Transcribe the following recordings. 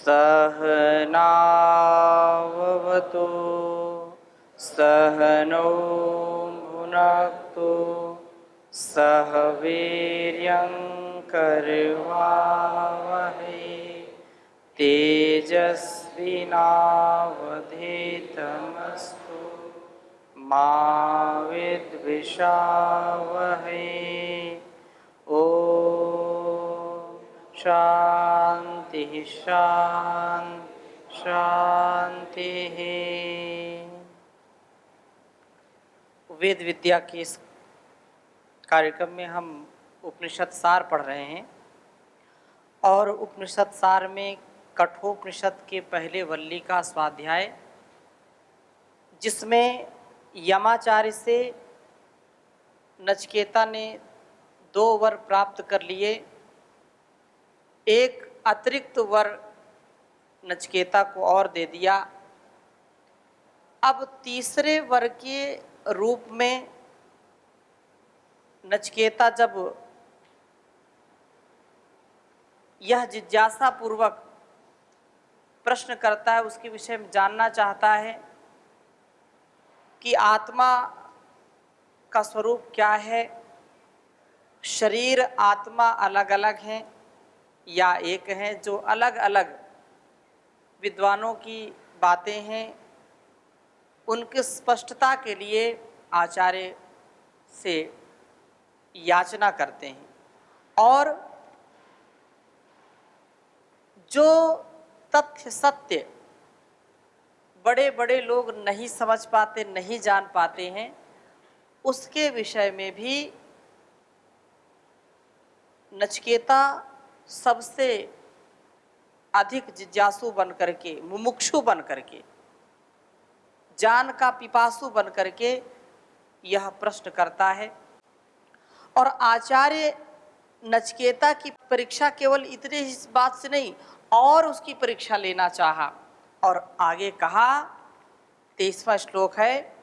सहनाववतु सहनौ भुनक्तु सह वीर्यं करवावहै तेजस्विनावधीतमस्तु मा विद्विषावहै। ओम शांति शांति शांति। वेद विद्या के इस कार्यक्रम में हम उपनिषद सार पढ़ रहे हैं और उपनिषद सार में कठोपनिषद के पहले वल्ली का स्वाध्याय, जिसमें यमाचार्य से नचिकेता ने 2 वर प्राप्त कर लिए। एक अतिरिक्त वर नचिकेता को और दे दिया। अब तीसरे वर के रूप में नचिकेता जब यह जिज्ञासा पूर्वक प्रश्न करता है, उसके विषय में जानना चाहता है कि आत्मा का स्वरूप क्या है, शरीर आत्मा अलग अलग हैं या एक हैं, जो अलग अलग विद्वानों की बातें हैं, उनकी स्पष्टता के लिए आचार्य से याचना करते हैं। और जो तथ्य सत्य बड़े बड़े लोग नहीं समझ पाते, नहीं जान पाते हैं, उसके विषय में भी नचिकेता सबसे अधिक जिज्ञासु बन करके, मुमुक्षु बन करके, जान का पिपासु बन करके यह प्रश्न करता है। और आचार्य नचिकेता की परीक्षा केवल इतने इस बात से नहीं, और उसकी परीक्षा लेना चाहा। और आगे कहा, 23वां श्लोक है,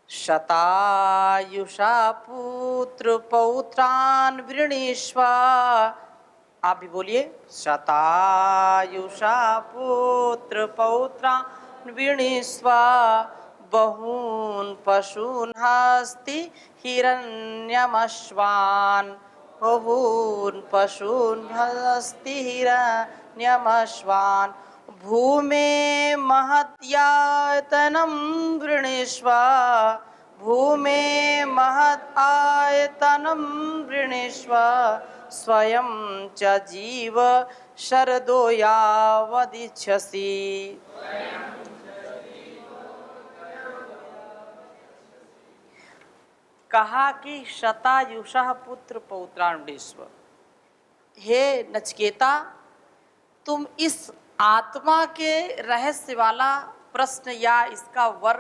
शतायुषा पुत्र पौत्रान् वृणीष्व। आप भी बोलिए, शतायुषा पुत्र पौत्रान् वृणीष्व बहून् पशून् हस्ति हिरण्यमश्वान्। बहून् पशून् हस्ति हिरण्यमश्वान् भूमे महत्यायतनं वृणीष्व। भूमे महत् आयतनं वृणीष्व स्वयं च जीव शरदो यावदिच्छसि। कहा कि शतायुषः पुत्र पौत्रान् वृणीष्व। हे नचिकेता, तुम इस आत्मा के रहस्य वाला प्रश्न या इसका वर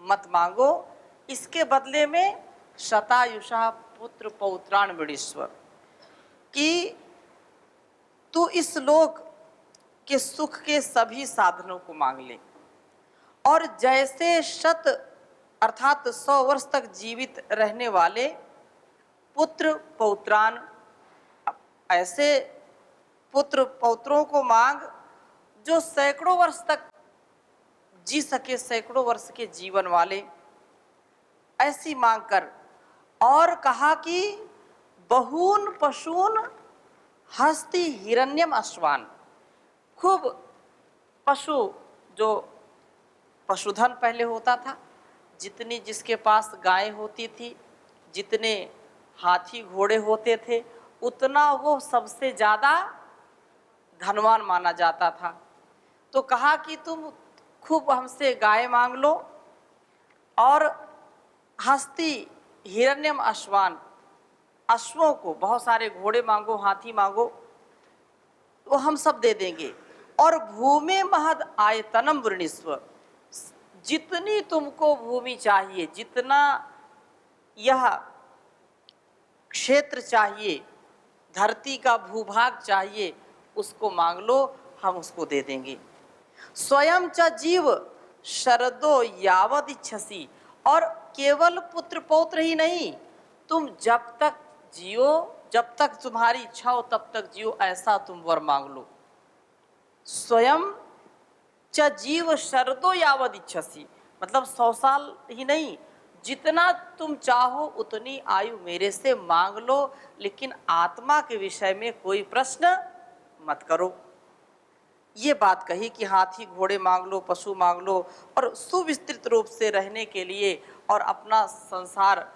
मत मांगो, इसके बदले में शतायुषा पुत्र पौत्रान् वृणीष्व, कि तू इस लोक के सुख के सभी साधनों को मांग ले। और जैसे शत अर्थात 100 वर्ष तक जीवित रहने वाले पुत्र पौत्रान, ऐसे पुत्र पौत्रों को मांग जो सैकड़ों वर्ष तक जी सके, सैकड़ों वर्ष के जीवन वाले, ऐसी मांग कर। और कहा कि बहून पशून हस्ति हिरण्यम अश्वान, खूब पशु, जो पशुधन पहले होता था, जितनी जिसके पास गाय होती थी, जितने हाथी घोड़े होते थे, उतना वो सबसे ज़्यादा धनवान माना जाता था। तो कहा कि तुम खूब हमसे गाय मांग लो, और हस्ती हिरण्यम अश्वान, अश्वों को, बहुत सारे घोड़े मांगो, हाथी मांगो, वो हम सब दे देंगे। और भूमि महद आयतनम वृणीस्व, जितनी तुमको भूमि चाहिए, जितना यह क्षेत्र चाहिए, धरती का भूभाग चाहिए, उसको मांग लो, हम उसको दे देंगे। स्वयं च जीव शरदो यावद इच्छसि, और केवल पुत्र पौत्र ही नहीं, तुम जब तक जियो, जब तक तुम्हारी इच्छा हो तब तक जियो, ऐसा तुम वर मांग लो। स्वयं च जीव शरदो यावद इच्छसी, मतलब 100 साल ही नहीं, जितना तुम चाहो उतनी आयु मेरे से मांग लो, लेकिन आत्मा के विषय में कोई प्रश्न मत करो। ये बात कही कि हाथी घोड़े मांग लो, पशु मांग लो, और सुविस्तृत रूप से रहने के लिए और अपना संसार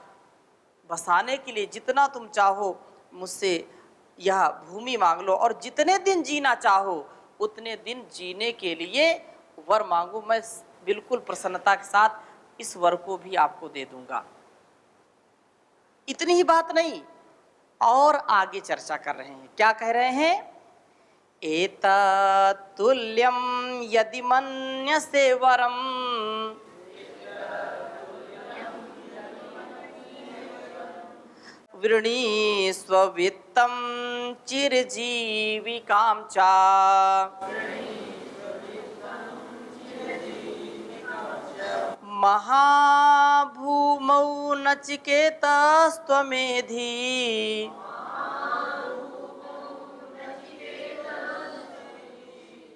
बसाने के लिए जितना तुम चाहो मुझसे यह भूमि मांग लो, और जितने दिन जीना चाहो उतने दिन जीने के लिए वर मांगो, मैं बिल्कुल प्रसन्नता के साथ इस वर को भी आपको दे दूंगा। इतनी ही बात नहीं, और आगे चर्चा कर रहे हैं। क्या कह रहे हैं? एतत्तुल्यं यदि मन्यसे वरम वृणीस्व वित्तं चिरजीविकां च। महाभूमौ नचिकेतस्त्वमेधि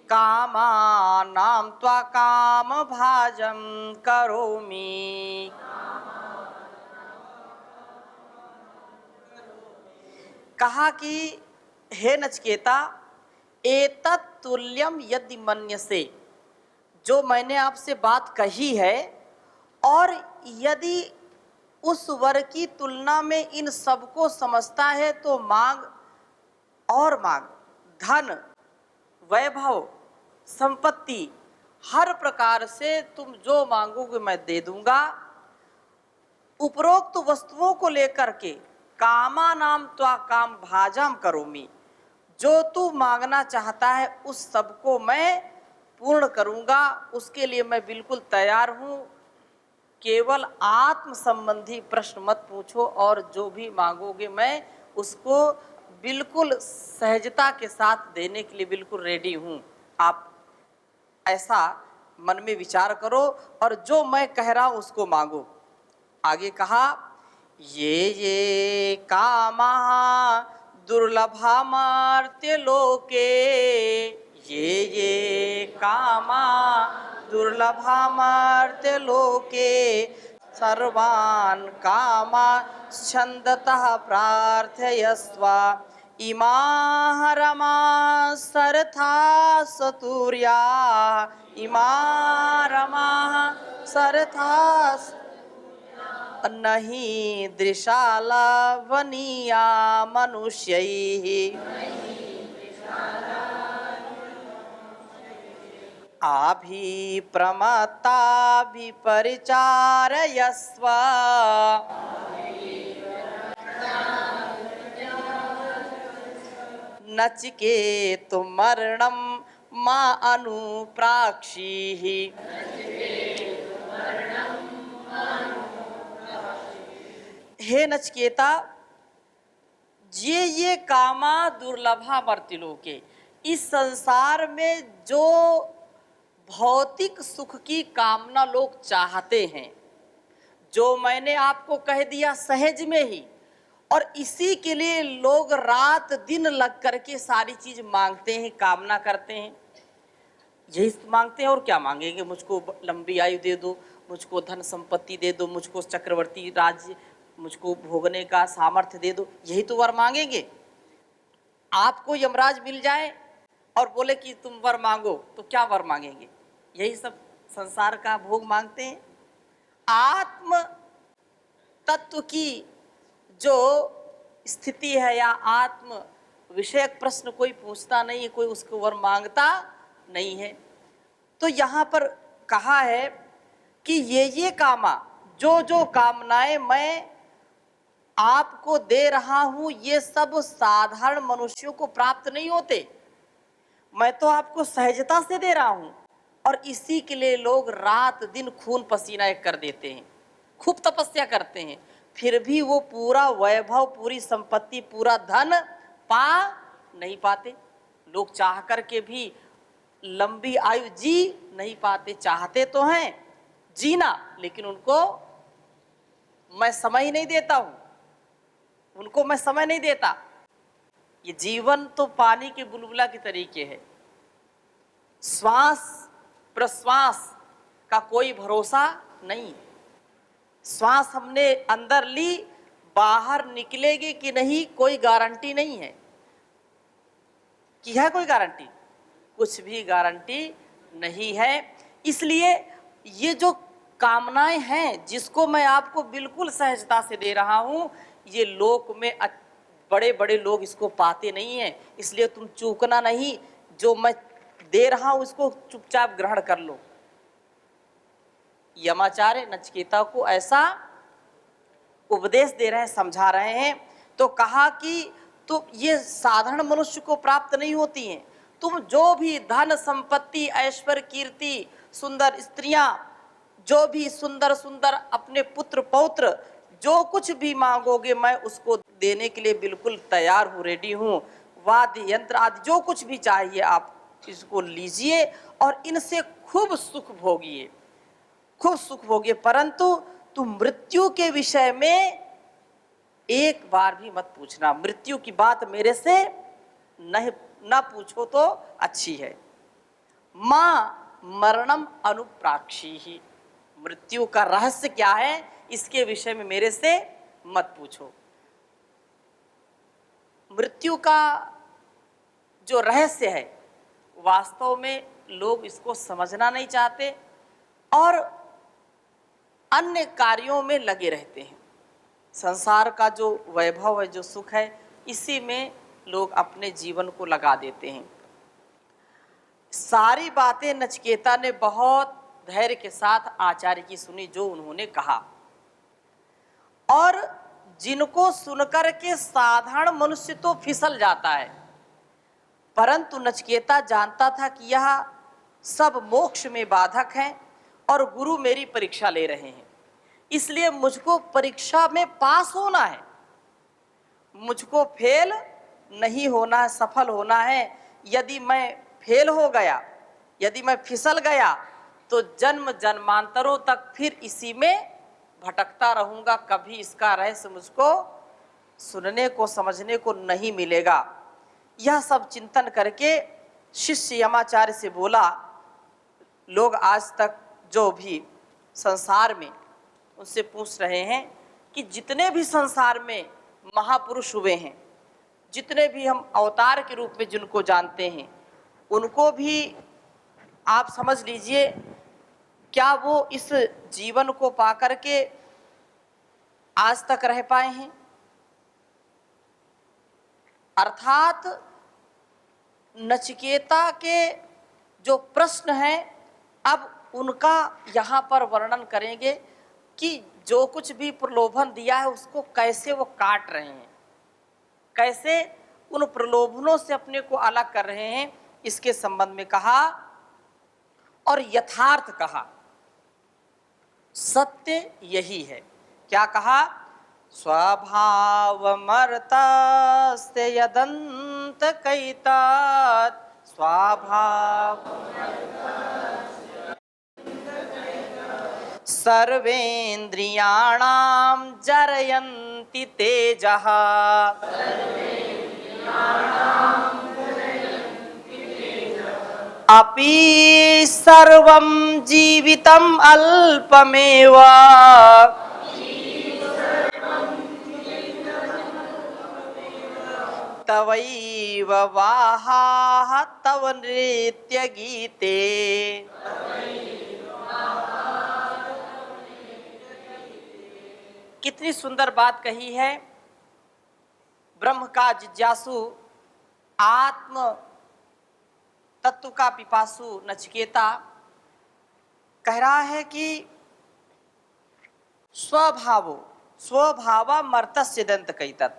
कामानां त्वा कामभाजं करोमि। कहा कि हे नचिकेता, एतत् तुल्यम यदि मन्यसे, जो मैंने आपसे बात कही है, और यदि उस वर की तुलना में इन सबको समझता है तो मांग और मांग, धन, वैभव, संपत्ति, हर प्रकार से तुम जो मांगोगे मैं दे दूंगा। उपरोक्त वस्तुओं को लेकर के कामा नाम त्वा काम भाजाम करोमी, जो तू मांगना चाहता है उस सबको मैं पूर्ण करूंगा, उसके लिए मैं बिल्कुल तैयार हूं। केवल आत्म संबंधी प्रश्न मत पूछो, और जो भी मांगोगे मैं उसको बिल्कुल सहजता के साथ देने के लिए बिल्कुल रेडी हूं। आप ऐसा मन में विचार करो और जो मैं कह रहा हूं उसको मांगो। आगे कहा, ये कामा दुर्लभा मर्त्य लोके, ये कामा दुर्लभा मर्त्य लोके, सर्वान् कामा छन्दतः प्रार्थयस्व, इमाः रमाः सरथाः सतूर्या, इमाः रमाः सरथाः नहीं दृशाला वनीया मनुष्यैः, आभिप्रमत्ताभिपरिचारयस्व, नचिकेतुर्मरणं मा अनुप्राक्षीः। हे नचिकेता, ये कामा दुर्लभा मर्त्य, इस संसार में जो भौतिक सुख की कामना लोग चाहते हैं, जो मैंने आपको कह दिया सहज में ही, और इसी के लिए लोग रात दिन लग करके सारी चीज मांगते हैं, कामना करते हैं, यही मांगते हैं। और क्या मांगेंगे? मुझको लंबी आयु दे दो, मुझको धन संपत्ति दे दो, मुझको चक्रवर्ती राज्य, मुझको भोगने का सामर्थ्य दे दो, यही तो वर मांगेंगे। आपको यमराज मिल जाए और बोले कि तुम वर मांगो, तो क्या वर मांगेंगे? यही सब संसार का भोग मांगते हैं। आत्म तत्व की जो स्थिति है या आत्म विषयक प्रश्न कोई पूछता नहीं है, कोई उसको वर मांगता नहीं है। तो यहाँ पर कहा है कि ये कामा, जो जो कामनाएं मैं आपको दे रहा हूं, ये सब साधारण मनुष्यों को प्राप्त नहीं होते, मैं तो आपको सहजता से दे रहा हूं। और इसी के लिए लोग रात दिन खून पसीना एक कर देते हैं, खूब तपस्या करते हैं, फिर भी वो पूरा वैभव, पूरी संपत्ति, पूरा धन पा नहीं पाते। लोग चाह करके भी लंबी आयु जी नहीं पाते, चाहते तो हैं जीना, लेकिन उनको मैं समय ही नहीं देता हूं, उनको मैं समय नहीं देता। ये जीवन तो पानी के बुलबुला के तरीके है, श्वास प्रश्वास का कोई भरोसा नहीं। श्वास हमने अंदर ली, बाहर निकलेगी कि नहीं कोई गारंटी नहीं है। कि है कोई गारंटी? कुछ भी गारंटी नहीं है। इसलिए ये जो कामनाएं हैं जिसको मैं आपको बिल्कुल सहजता से दे रहा हूं, ये लोक में बड़े बड़े लोग इसको पाते नहीं हैं। इसलिए तुम चूकना नहीं, जो मैं दे रहा हूं उसको चुपचाप ग्रहण कर लो। यमाचार्य नचिकेता को ऐसा उपदेश दे रहे हैं, समझा रहे हैं। तो कहा कि तो ये साधारण मनुष्य को प्राप्त नहीं होती हैं। तुम जो भी धन संपत्ति ऐश्वर्य कीर्ति सुंदर स्त्रियां, जो भी सुंदर सुंदर अपने पुत्र पौत्र, जो कुछ भी मांगोगे मैं उसको देने के लिए बिल्कुल तैयार हूँ, रेडी हूँ। वाद्य यंत्र आदि जो कुछ भी चाहिए आप इसको लीजिए और इनसे खूब सुख भोगिए, खूब सुख भोगिए। परंतु तुम मृत्यु के विषय में एक बार भी मत पूछना। मृत्यु की बात मेरे से नहीं न पूछो तो अच्छी है। मां मरणम अनुप्राक्षी ही, मृत्यु का रहस्य क्या है इसके विषय में मेरे से मत पूछो। मृत्यु का जो रहस्य है वास्तव में लोग इसको समझना नहीं चाहते और अन्य कार्यों में लगे रहते हैं। संसार का जो वैभव है, जो सुख है, इसी में लोग अपने जीवन को लगा देते हैं। सारी बातें नचिकेता ने बहुत धैर्य के साथ आचार्य की सुनी जो उन्होंने कहा, और जिनको सुनकर के साधारण मनुष्य तो फिसल जाता है, परंतु नचिकेता जानता था कि यह सब मोक्ष में बाधक है और गुरु मेरी परीक्षा ले रहे हैं। इसलिए मुझको परीक्षा में पास होना है, मुझको फेल नहीं होना है, सफल होना है। यदि मैं फेल हो गया, यदि मैं फिसल गया तो जन्म जन्मांतरों तक फिर इसी में भटकता रहूंगा। कभी इसका रहस्य मुझको सुनने को समझने को नहीं मिलेगा। यह सब चिंतन करके शिष्य यमाचार्य से बोला, लोग आज तक जो भी संसार में उनसे पूछ रहे हैं कि जितने भी संसार में महापुरुष हुए हैं, जितने भी हम अवतार के रूप में जिनको जानते हैं, उनको भी आप समझ लीजिए क्या वो इस जीवन को पाकर के आज तक रह पाए हैं? अर्थात नचिकेता के जो प्रश्न हैं अब उनका यहाँ पर वर्णन करेंगे कि जो कुछ भी प्रलोभन दिया है उसको कैसे वो काट रहे हैं, कैसे उन प्रलोभनों से अपने को अलग कर रहे हैं, इसके संबंध में कहा और यथार्थ कहा। सत्य यही है। क्या कहा? स्वभावमर्तस्य यदन्त कैतात स्वभाव सर्वेन्द्रियाणां जरयन्ति तेजः अपि सर्वं जीवितम् अल्पमेव तवैव वाहाः तव नृत्य गीते। कितनी सुंदर बात कही है। ब्रह्म का जिज्ञासु, आत्म तत्व का पिपासु नचिकेता कह रहा है कि स्वभाव मर्तस्य दंत कैतत,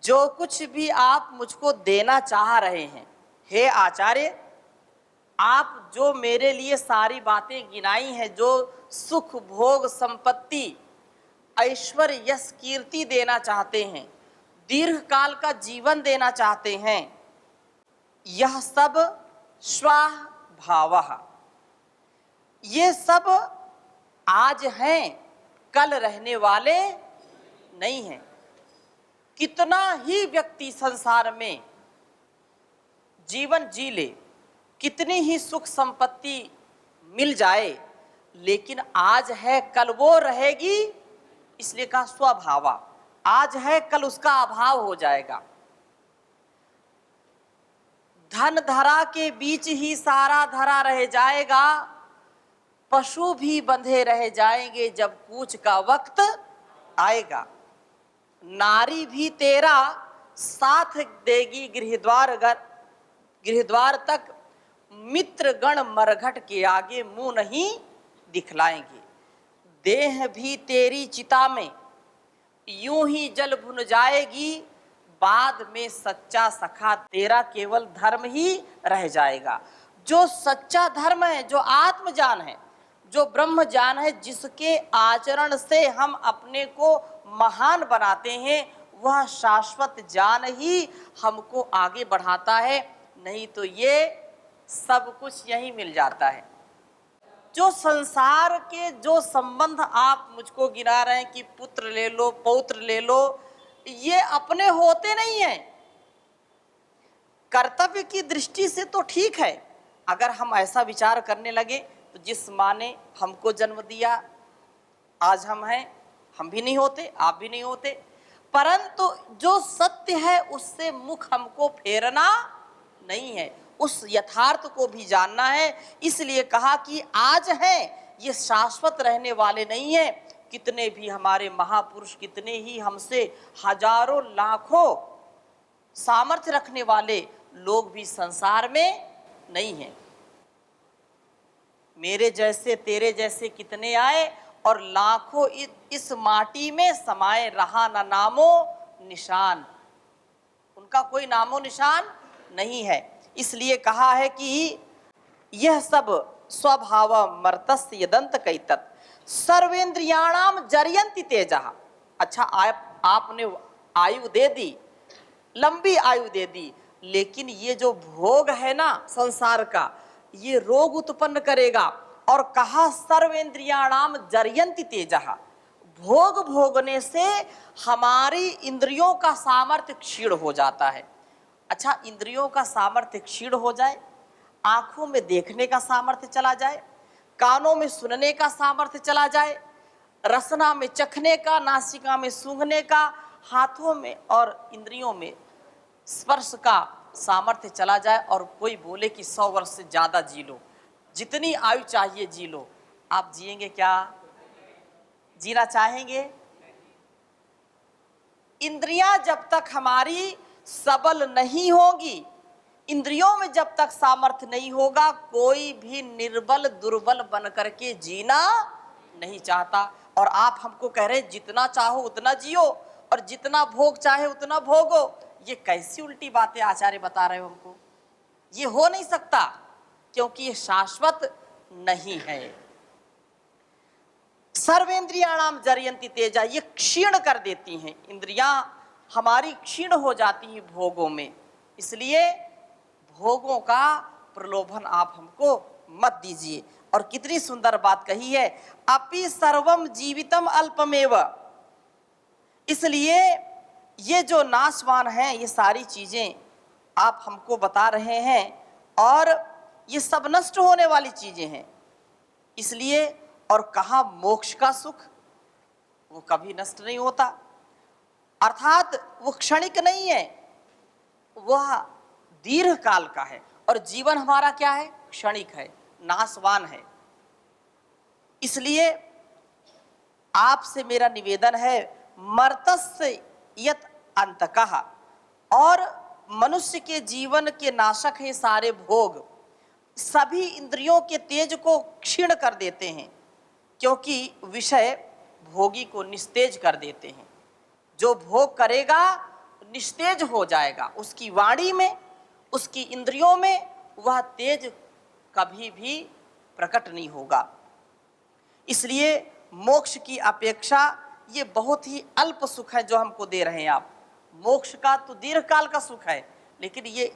जो कुछ भी आप मुझको देना चाह रहे हैं हे आचार्य, आप जो मेरे लिए सारी बातें गिनाई हैं, जो सुख भोग संपत्ति ऐश्वर्य यश कीर्ति देना चाहते हैं, दीर्घ काल का जीवन देना चाहते हैं, यह सब स्वभावः, ये सब आज हैं, कल रहने वाले नहीं हैं। कितना ही व्यक्ति संसार में जीवन जी ले, कितनी ही सुख संपत्ति मिल जाए, लेकिन आज है कल वो रहेगी, इसलिए कहा स्वभावा। आज है कल उसका अभाव हो जाएगा। धन धरा के बीच ही सारा धरा रह जाएगा, पशु भी बंधे रह जाएंगे जब कूच का वक्त आएगा। नारी भी तेरा साथ देगी गृहद्वार तक, मित्र गण मरघट के आगे मुंह नहीं दिखलाएंगे। देह भी तेरी चिता में यूं ही जल भुन जाएगी, बाद में सच्चा सखा तेरा केवल धर्म ही रह जाएगा। जो सच्चा धर्म है, जो आत्मज्ञान है, जो ब्रह्म ज्ञान है, जिसके आचरण से हम अपने को महान बनाते हैं, वह शाश्वत ज्ञान ही हमको आगे बढ़ाता है। नहीं तो ये सब कुछ यहीं मिल जाता है। जो संसार के जो संबंध आप मुझको गिना रहे हैं कि पुत्र ले लो, पौत्र ले लो, ये अपने होते नहीं हैं। कर्तव्य की दृष्टि से तो ठीक है। अगर हम ऐसा विचार करने लगे तो जिस माँ ने हमको जन्म दिया, आज हम हैं, हम भी नहीं होते, आप भी नहीं होते। परंतु जो सत्य है उससे मुख हमको फेरना नहीं है, उस यथार्थ को भी जानना है। इसलिए कहा कि आज है, ये शाश्वत रहने वाले नहीं है। कितने भी हमारे महापुरुष, कितने ही हमसे हजारों लाखों सामर्थ्य रखने वाले लोग भी संसार में नहीं हैं। मेरे जैसे तेरे जैसे कितने आए और लाखों इस माटी में समाये, रहा न नामो निशान, उनका कोई नामो निशान नहीं है। इसलिए कहा है कि यह सब स्वभाव मर्तस्य यदंत कैतत सर्वेंद्रियाणाम जरयंति तेजः। अच्छा, आपने आयु दे दी, लंबी आयु दे दी, लेकिन ये जो भोग है ना संसार का, ये रोग उत्पन्न करेगा। और कहा सर्वेंद्रियाणाम जरयंति तेजः, भोग भोगने से हमारी इंद्रियों का सामर्थ्य क्षीण हो जाता है। अच्छा, इंद्रियों का सामर्थ्य क्षीण हो जाए, आंखों में देखने का सामर्थ्य चला जाए, कानों में सुनने का सामर्थ्य चला जाए, रसना में चखने का, नासिका में सूंघने का, हाथों में और इंद्रियों में स्पर्श का सामर्थ्य चला जाए, और कोई बोले कि 100 वर्ष से ज्यादा जी लो, जितनी आयु चाहिए जी लो, आप जिएंगे क्या? जीना चाहेंगे? इंद्रियां जब तक हमारी सबल नहीं होगी, इंद्रियों में जब तक सामर्थ्य नहीं होगा, कोई भी निर्बल दुर्बल बन करके जीना नहीं चाहता। और आप हमको कह रहे हैं जितना चाहो उतना जियो और जितना भोग चाहे उतना भोगो। ये कैसी उल्टी बातें आचार्य बता रहे हो हमको? ये हो नहीं सकता, क्योंकि ये शाश्वत नहीं है। सर्वेंद्रियाणाम जरयंति तेजा, ये क्षीण कर देती हैं, इंद्रियां हमारी क्षीण हो जाती हैं भोगों में। इसलिए भोगों का प्रलोभन आप हमको मत दीजिए। और कितनी सुंदर बात कही है, अपि सर्वम जीवितम अल्पमेव। इसलिए ये जो नाशवान है, ये सारी चीजें आप हमको बता रहे हैं, और ये सब नष्ट होने वाली चीजें हैं। इसलिए और कहा मोक्ष का सुख वो कभी नष्ट नहीं होता, अर्थात वो क्षणिक नहीं है, वह दीर्घ काल का है। और जीवन हमारा क्या है? क्षणिक है, नाशवान है। इसलिए आपसे मेरा निवेदन है, मर्तस्य यत् अंतकः, और मनुष्य के जीवन के नाशक है सारे भोग, सभी इंद्रियों के तेज को क्षीण कर देते हैं, क्योंकि विषय भोगी को निस्तेज कर देते हैं। जो भोग करेगा निस्तेज हो जाएगा, उसकी वाणी में, उसकी इंद्रियों में वह तेज कभी भी प्रकट नहीं होगा। इसलिए मोक्ष की अपेक्षा ये बहुत ही अल्प सुख है जो हमको दे रहे हैं आप। मोक्ष का तो दीर्घ काल का सुख है, लेकिन ये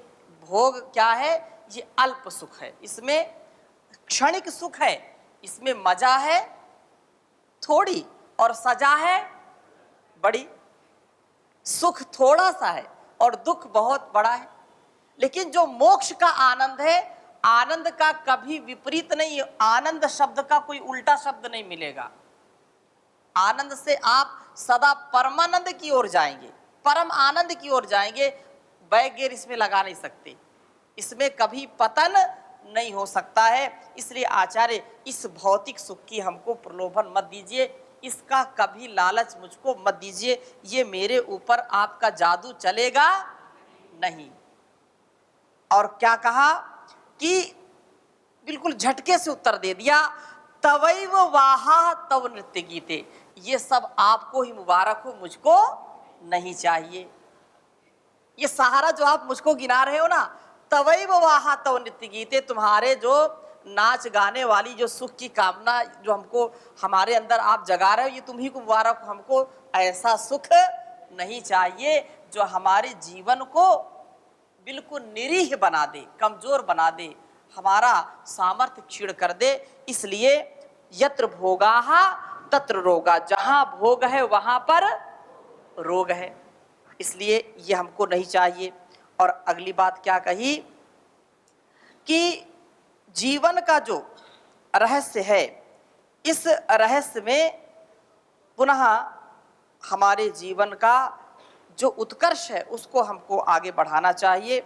भोग क्या है? ये अल्प सुख है, इसमें क्षणिक सुख है, इसमें मजा है थोड़ी और सजा है बड़ी। सुख थोड़ा सा है और दुख बहुत बड़ा है। लेकिन जो मोक्ष का आनंद है, आनंद का कभी विपरीत नहीं, आनंद शब्द का कोई उल्टा शब्द नहीं मिलेगा। आनंद से आप सदा परमानंद की ओर जाएंगे, परम आनंद की ओर जाएंगे। बैगेर इसमें लगा नहीं सकते, इसमें कभी पतन नहीं हो सकता है। इसलिए आचार्य, इस भौतिक सुख की हमको प्रलोभन मत दीजिए, इसका कभी लालच मुझको मत दीजिए, ये मेरे ऊपर आपका जादू चलेगा नहीं। और क्या कहा कि बिल्कुल झटके से उत्तर दे दिया, तवैव वाहा तव नृत्य गीते, ये सब आपको ही मुबारक हो, मुझको नहीं चाहिए। ये सहारा जो आप मुझको गिना रहे हो ना, तवैव वाहा तव नृत्य गीते, तुम्हारे जो नाच गाने वाली जो सुख की कामना जो हमको हमारे अंदर आप जगा रहे हो, ये तुम्ही को मुबारक हो, हमको ऐसा सुख नहीं चाहिए जो हमारे जीवन को बिल्कुल निरीह बना दे, कमजोर बना दे, हमारा सामर्थ्य क्षीण कर दे। इसलिए यत्र भोगाहा तत्र रोगा, जहां भोग है वहां पर रोग है, इसलिए ये हमको नहीं चाहिए। और अगली बात क्या कही कि जीवन का जो रहस्य है, इस रहस्य में पुनः हमारे जीवन का जो उत्कर्ष है उसको हमको आगे बढ़ाना चाहिए।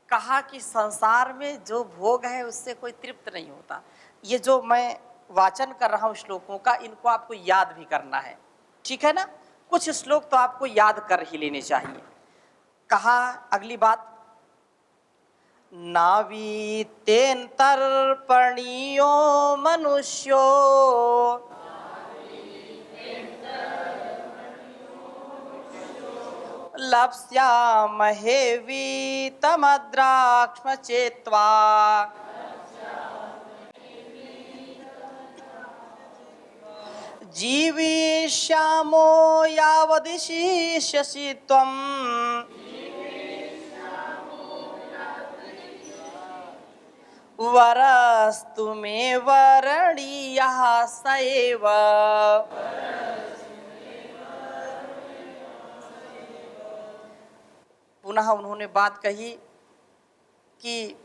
कहा कि संसार में जो भोग है उससे कोई तृप्त नहीं होता। ये जो मैं वाचन कर रहा हूं श्लोकों का, इनको आपको याद भी करना है, ठीक है ना? कुछ श्लोक तो आपको याद कर ही लेने चाहिए। कहा अगली बात, नावीतेन तर्पणीयो मनुष्यो लप्स्यामहे वीतमद्राक्ष्म चेत्वा जीविष्यामो यावदिशिष्यसि त्वम् वरस्तु मे वरणीयः स एव। पुनः उन्होंने बात कही कि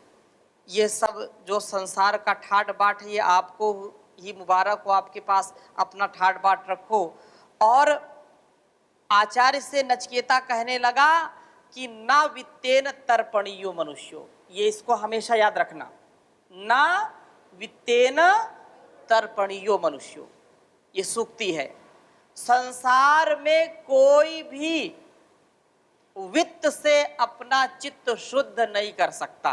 ये सब जो संसार का ठाट बाट है, ये आपको ही मुबारक हो, आपके पास अपना ठाट बाट रखो। और आचार्य से नचिकेता कहने लगा कि ना वित्तेन तर्पणीयो मनुष्यो, ये इसको हमेशा याद रखना, ना वित्तेन तर्पणीयो मनुष्यो, ये सूक्ति है। संसार में कोई भी वित्त से अपना चित्त शुद्ध नहीं कर सकता,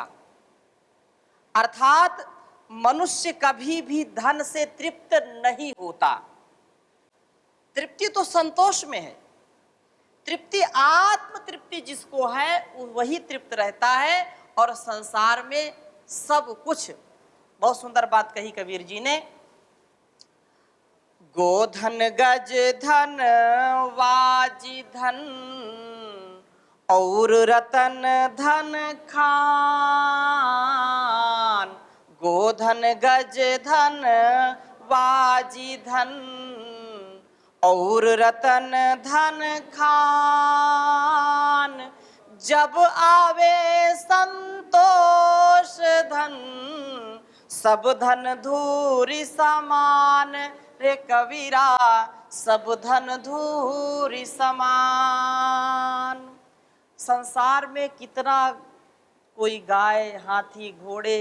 अर्थात मनुष्य कभी भी धन से तृप्त नहीं होता। तृप्ति तो संतोष में है, तृप्ति आत्म तृप्ति जिसको है वही तृप्त रहता है। और संसार में सब कुछ, बहुत सुंदर बात कही कबीर जी ने, गोधन गज धन वाजी धन और रतन धन खान, गोधन गज धन वाजी धन और रतन धन खान, जब आवे संतोष धन सब धन धूरी समान, रे कबीरा सब धन धूरी समान। संसार में कितना कोई गाय हाथी घोड़े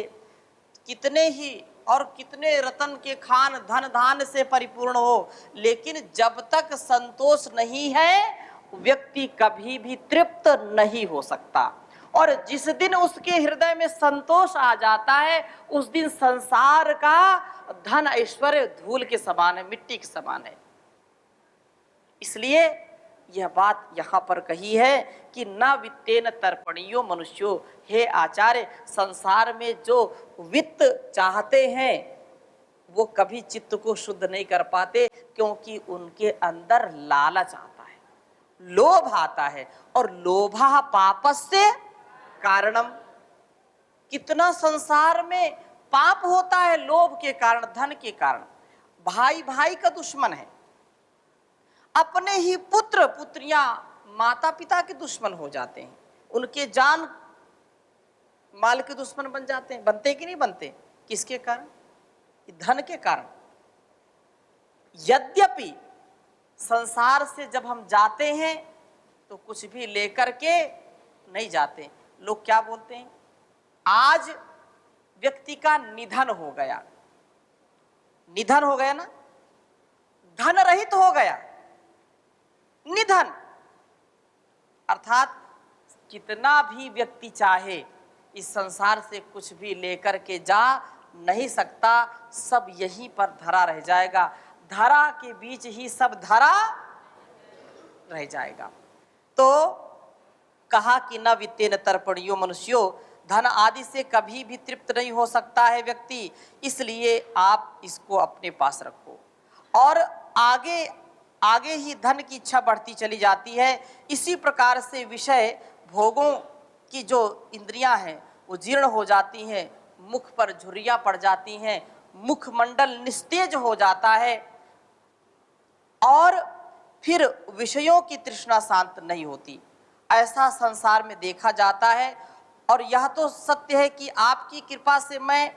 कितने ही और कितने रतन के खान धन धान से परिपूर्ण हो, लेकिन जब तक संतोष नहीं है व्यक्ति कभी भी तृप्त नहीं हो सकता। और जिस दिन उसके हृदय में संतोष आ जाता है उस दिन संसार का धन ऐश्वर्य धूल के समान है, मिट्टी के समान है। इसलिए यह बात यहाँ पर कही है कि न वित्तेन तर्पणीयो मनुष्यो, हे आचार्य, संसार में जो वित्त चाहते हैं वो कभी चित्त को शुद्ध नहीं कर पाते, क्योंकि उनके अंदर लालच आता है, लोभ आता है। और लोभा पापस्य कारणम, कितना संसार में पाप होता है लोभ के कारण, धन के कारण। भाई भाई का दुश्मन है, अपने ही पुत्र पुत्रियां माता पिता के दुश्मन हो जाते हैं, उनके जान माल के दुश्मन बन जाते हैं। बनते कि नहीं बनते? किसके कारण? धन के कारण। यद्यपि संसार से जब हम जाते हैं तो कुछ भी लेकर के नहीं जाते। लोग क्या बोलते हैं, आज व्यक्ति का निधन हो गया, निधन हो गया ना, धन रहित हो गया, निधन अर्थात कितना भी व्यक्ति चाहे इस संसार से कुछ भी लेकर के जा नहीं सकता, सब यहीं पर धरा रह जाएगा। धरा के बीच ही सब धरा रह जाएगा। तो कहा कि न वित्तेन तर्पणियो मनुष्यो, धन आदि से कभी भी तृप्त नहीं हो सकता है व्यक्ति, इसलिए आप इसको अपने पास रखो। और आगे आगे ही धन की इच्छा बढ़ती चली जाती है। इसी प्रकार से विषय भोगों की जो इंद्रियां हैं वो जीर्ण हो जाती हैं, मुख पर झुर्रियां पड़ जाती हैं, मुखमंडल निस्तेज हो जाता है और फिर विषयों की तृष्णा शांत नहीं होती। ऐसा संसार में देखा जाता है। और यह तो सत्य है कि आपकी कृपा से मैं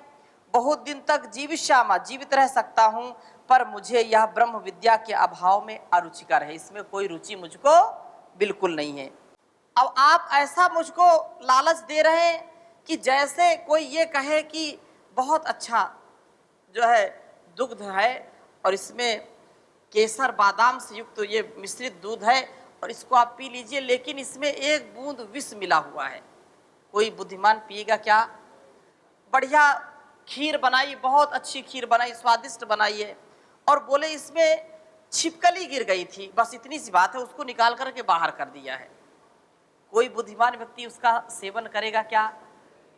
बहुत दिन तक जीविष्यामा जीवित रह सकता हूं, पर मुझे यह ब्रह्म विद्या के अभाव में अरुचिकर है, इसमें कोई रुचि मुझको बिल्कुल नहीं है। अब आप ऐसा मुझको लालच दे रहे हैं कि जैसे कोई ये कहे कि बहुत अच्छा जो है दुग्ध है और इसमें केसर बादाम से युक्त तो ये मिश्रित दूध है और इसको आप पी लीजिए, लेकिन इसमें एक बूंद विष मिला हुआ है। कोई बुद्धिमान पिएगा क्या? बढ़िया खीर बनाई, बहुत अच्छी खीर बनाई, स्वादिष्ट बनाई है, और बोले इसमें छिपकली गिर गई थी, बस इतनी सी बात है, उसको निकाल करके बाहर कर दिया है। कोई बुद्धिमान व्यक्ति उसका सेवन करेगा क्या?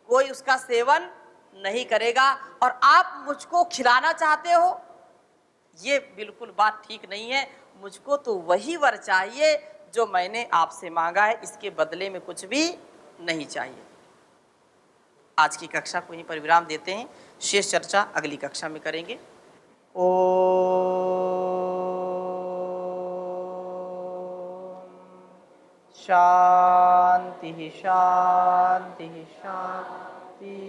कोई उसका सेवन नहीं करेगा। और आप मुझको खिलाना चाहते हो, ये बिल्कुल बात ठीक नहीं है। मुझको तो वही वर चाहिए जो मैंने आपसे मांगा है, इसके बदले में कुछ भी नहीं चाहिए। आज की कक्षा को यहीं पर विराम देते हैं, शेष चर्चा अगली कक्षा में करेंगे। ओम शांति शांति शांति।